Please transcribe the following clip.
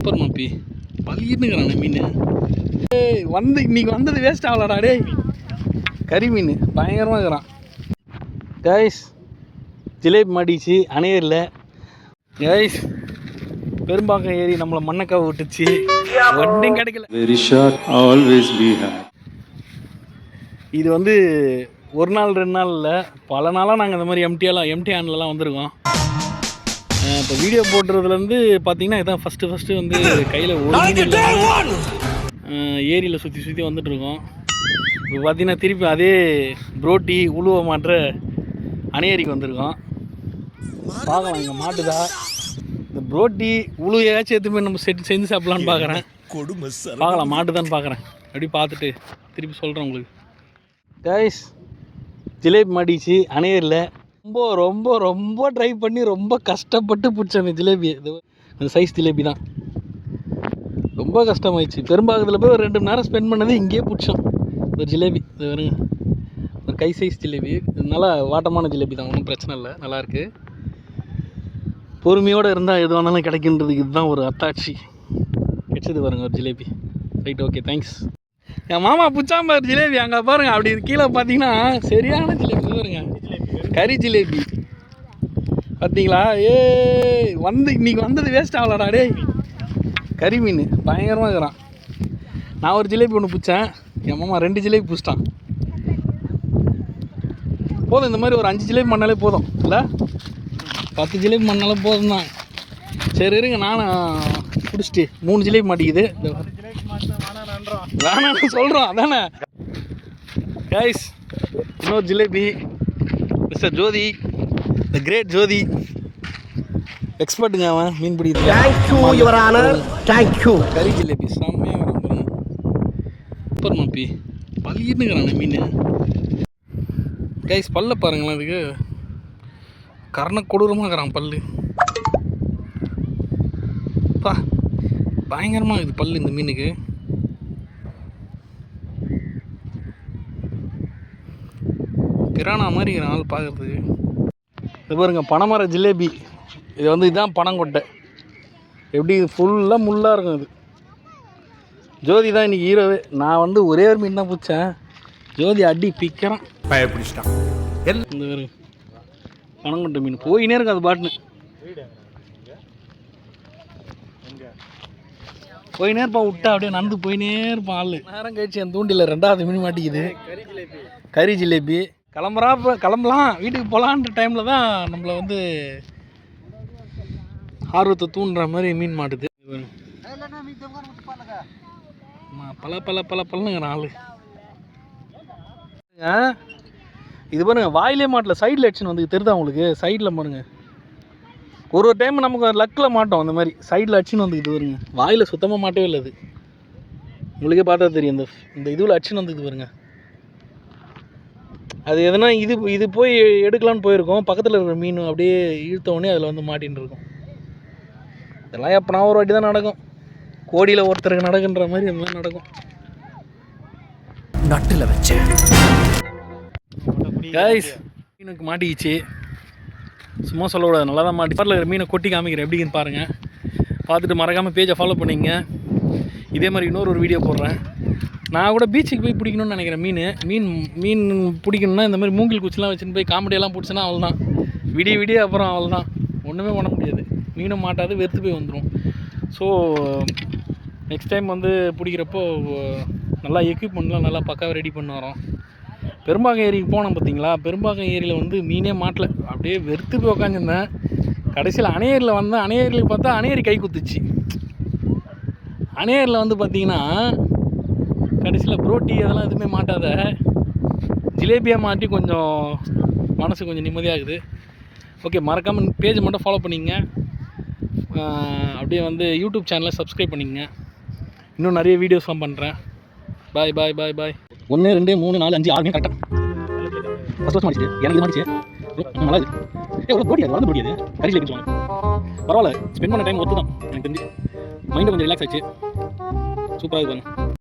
Super மாப்பி பள்ளின்னுக்கிறானே மீன். ஏய் இன்னைக்கு வந்தது வேஸ்ட் ஆகலடா டேய். கறி மீன் பயங்கரமாக இருக்கிறான் கைஸ். ஜிலேபி மாட்டிச்சு அணையரில் கைஸ். பெரும்பாக்கம் ஏறி நம்மளை மண்ணக்காவை விட்டுச்சு, ஒன்றும் கிடைக்கல. Very short always be hate. இது வந்து ஒரு நாள் 2 நாள் இல்லை, பல நாளாக நாங்கள் இந்த மாதிரி எம்டி ஹேண்ட்லலாம் வந்திருக்கோம். இப்போ வீடியோ போட்டுறதுலேருந்து பார்த்தீங்கன்னா இதான் ஃபஸ்ட்டு வந்து கையில் ஒரு ஏரியில் சுற்றி வந்துட்டுருக்கோம். இப்போ பார்த்தீங்கன்னா திருப்பி அதே புரோட்டி உழுவ மாட்டுற அணையேரிக்கு வந்திருக்கோம். பார்க்கலாம் இங்கே மாட்டுதா இந்த புரோட்டி உழுவையாச்சும் எடுத்து போய் நம்ம செஞ்சு சாப்பிட்லான்னு பார்க்குறேன். பார்க்கலாம் மாட்டுதான்னு பார்க்குறேன். அப்படி பார்த்துட்டு திருப்பி சொல்கிறேன் உங்களுக்கு. கைஸ் ஜிலேபி மாட்டிச்சு அணையரில். ரொம்ப ரொம்ப ரொம்ப ட்ரை பண்ணி ரொம்ப கஷ்டப்பட்டு பிடிச்சேன் அந்த ஜிலேபி. அந்த சைஸ் ஜிலேபி தான் ரொம்ப கஷ்டமாயிடுச்சு. பெரும்பாக்கத்தில் போய் ஒரு 2 மணி நேரம் ஸ்பெண்ட் பண்ணது இங்கேயே பிடிச்சோம். ஒரு ஜிலேபி இது வருங்க, ஒரு கை சைஸ் ஜிலேபி. நல்லா வாட்டமான ஜிலேபி தான், ஒன்றும் பிரச்சனை இல்லை, நல்லாயிருக்கு. பொறுமையோடு இருந்தால் எது வந்தாலும் கிடைக்கின்றதுக்கு இதுதான் ஒரு அத்தாட்சி. கிடச்சது பாருங்க ஒரு ஜிலேபி. Right, okay, thanks. என் மாமா பிடிச்சாம்பார் ஜிலேபி அங்கே பாருங்க. அப்படி கீழே பார்த்தீங்கன்னா சரியான ஜிலேபி பாருங்க, கறி ஜிலேபி பார்த்தீங்களா. இன்னைக்கு வந்தது வேஸ்ட் ஆகலடா டேய். கறி மீன் பயங்கரமாக இருக்கிறான். நான் ஒரு ஜிலேபி ஒன்று பிடிச்சேன், என் மாமா 2 ஜிலேபி பிடிச்சிட்டான். போதும், இந்த மாதிரி ஒரு 5 ஜிலேபி பண்ணாலே போதும் இல்லை, 10 ஜிலேபி பண்ணாலே போதும் தான். சரி இருங்க, நானும் பிடிச்சிட்டு 3 ஜிலேபி மாட்டிக்குது. வேணான்னு சொல்கிறோம் அதானே கைஸ். இன்னொரு jalebi mister Jyothi, the great Jyothi, எக்ஸ்பர்ட்டுங்க அவன் மீன் பிடிக்கிறது. கறி ஜிலேபி செம்மையாக வரும். சூப்பர் மாப்பி பள்ளின்னுக்கிறானே மீன். கைஸ் பல்ல பாருங்களேன், அதுக்கு கரண கொடூரமாக இருக்கிறான் பல்லு. பா பயங்கரமாக இருக்குது பல்லு இந்த மீனுக்கு. பிரானா மாதிரி ஆள் பார்க்குறதுக்கு. இது பாருங்க பனைமர ஜிலேபி. இது வந்து இதுதான் பனங்கொட்டை. எப்படி ஃபுல்லாக முள்ளாக இருக்கும். இது ஜோதி தான் இன்றைக்கி ஹீரோவே. நான் வந்து ஒரே ஒரு மீன் தான் பிடிச்சேன், ஜோதி அடி பிக்கிறான், பயப்பிடிச்சிட்டான். இந்த ஒரு பனங்கொட்டை மீன் போயினே இருக்கும் அது பாட்டுன்னு. போயினே இருப்பான், விட்டா அப்படியே நடந்து போயினே இருப்பான் ஆள். நேரம் கழிச்சு என் தூண்டில் 2வது மீன் மாட்டிக்குது, கறி ஜிலேபி. கிளம்பலாம் வீட்டுக்கு போகலான்ற டைமில் தான் நம்மளை வந்து ஆர்வத்தை தூண்டுற மாதிரி மீன் மாட்டுது. பல ஆள் இது பாருங்க, வாயிலே மாட்டல, சைடில் அடிச்சுன்னு வந்து தெரியுதா உங்களுக்கு. சைடில் பாருங்க, ஒரு டைம் நமக்கு லக்கில் மாட்டோம் அந்த மாதிரி சைடில் அடிச்சுன்னு வந்துக்குது பாருங்க. வாயில் சுத்தமாக மாட்டவே இல்லை. அது உங்களுக்கே பார்த்தா தெரியும், இந்த இதுவில் அடிச்சுன்னு வந்துக்குது பாருங்க. அது எதுனா இது போய் எடுக்கலான்னு போயிருக்கோம், பக்கத்தில் இருக்கிற மீன் அப்படியே இழுத்தோடனே அதில் வந்து மாட்டின்னு இருக்கும். இதெல்லாம் எப்போனா ஒரு வாட்டி தான் நடக்கும், கோடியில் ஒருத்தருக்கு நடக்குன்ற மாதிரி அந்த மாதிரி நடக்கும். நட்டில் வச்சேன் கைஸ், மீனுக்கு மாட்டிக்கிச்சு. சும்மா சொல்லக்கூடாது, நல்லா தான் மாட்டி. பக்கத்தில் இருக்கிற மீனை கொட்டி காமிக்கிறேன் எப்படின்னு பாருங்கள். பார்த்துட்டு மறக்காமல் பேஜை ஃபாலோ பண்ணிங்க. இதே மாதிரி இன்னொரு வீடியோ போடுறேன். நான் கூட பீச்சுக்கு போய் பிடிக்கணும்னு நினைக்கிறேன். மீன் பிடிக்கணுன்னா இந்த மாதிரி மூங்கில் குச்சிலாம் வச்சுன்னு போய் காமெடியெல்லாம் பிடிச்சினா அவள் தான் விடிய அப்புறம் அவள் தான் ஒன்றுமே பண்ண முடியாது. மீனும் மாட்டாது, வெறுத்து போய் வந்துடும். ஸோ நெக்ஸ்ட் டைம் வந்து பிடிக்கிறப்போ நல்லா எக்யூப்மெண்ட்லாம் நல்லா பக்காவாக ரெடி பண்ண வரோம். பெரும்பாக்கம் ஏரிக்கு போனோம் பார்த்தீங்களா, பெரும்பாக்கம் ஏரியில் வந்து மீனே மாட்டலை, அப்படியே வெறுத்து போய் உக்காந்துருந்தேன். கடைசியில் அணையரில் வந்தேன். அணையரில் பார்த்தா அணையரி கை குத்துச்சு. அணையரில் வந்து பார்த்திங்கன்னா கடைசியில் புரோட்டி அதெல்லாம் எதுவுமே மாட்டாத ஜிலேபியாக மாட்டி கொஞ்சம் மனசு கொஞ்சம் நிம்மதியாகுது. ஓகே, மறக்காமல் பேஜை மட்டும் ஃபாலோ பண்ணிங்க. அப்படியே வந்து யூடியூப் சேனலை சப்ஸ்கிரைப் பண்ணிங்க. இன்னும் நிறைய வீடியோஸ்லாம் பண்ணுறேன். பாய் பாய் பாய் பாய். 1 2 3 4 5 6 கரெக்டாக ஃபஸ்ட் வருஷம் மாடிச்சு. எனக்கு இது மாடிச்சு நல்லா இருக்குது. எவ்வளோ போட்டியாது, வளர்ந்து போட்டியாது. கறி ஜிலேபி சொல்லுவாங்க, பரவாயில்ல. ஸ்பெண்ட் பண்ண டைம் ஒர்த்து தான் எனக்கு தெரிஞ்சு. மைண்டு கொஞ்சம் ரிலாக்ஸ் ஆச்சு. சூப்பராக இருக்குது.